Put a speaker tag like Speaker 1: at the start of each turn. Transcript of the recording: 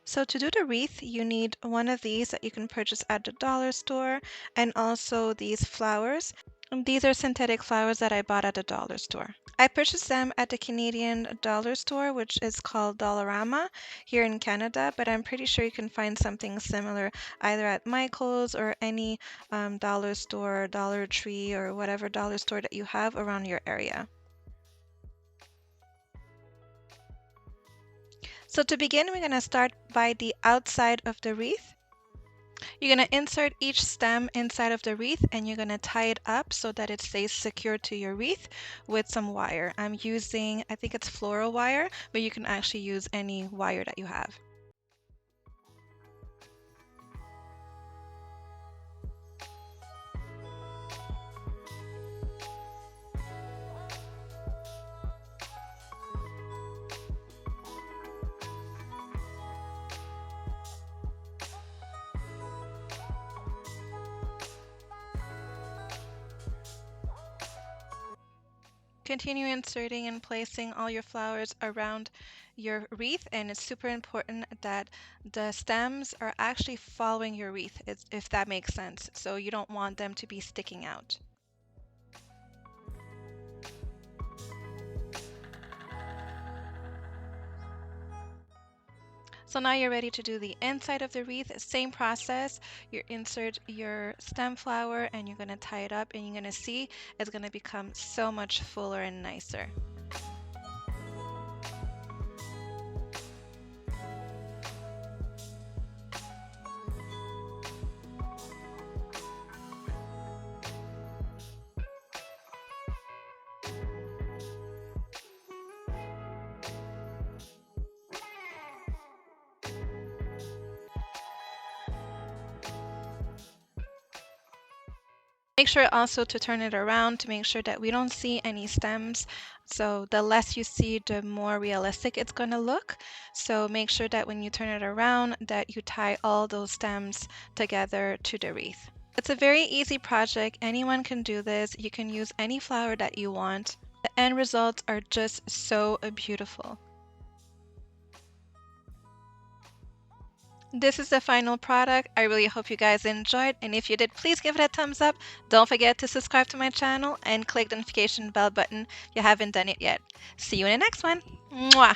Speaker 1: So to do the wreath, you need one of these that you can purchase at the dollar store, and also these flowers. These are synthetic flowers that I bought at the dollar store. I purchased them at the Canadian dollar store, which is called Dollarama here in Canada, but I'm pretty sure you can find something similar either at Michael's or any dollar store, Dollar Tree, or whatever dollar store that you have around your area. So to begin, we're going to start by the outside of the wreath. You're going to insert each stem inside of the wreath and you're going to tie it up so that it stays secure to your wreath with some wire. I'm using, I think it's floral wire, but you can actually use any wire that you have. Continue inserting and placing all your flowers around your wreath, and it's super important that the stems are actually following your wreath, if that makes sense. So you don't want them to be sticking out. So now you're ready to do the inside of the wreath. Same process. You insert your stem flower and you're going to tie it up, and you're going to see it's going to become so much fuller and nicer. Make sure also to turn it around to make sure that we don't see any stems. So the less you see, the more realistic it's going to look. So make sure that when you turn it around that you tie all those stems together to the wreath. It's a very easy project. Anyone can do this. You can use any flower that you want. The end results are just so beautiful. This is the final product. I really hope you guys enjoyed, and if you did, please give it a thumbs up. Don't forget to subscribe to my channel and click the notification bell button if you haven't done it yet. See you in the next one. Mwah!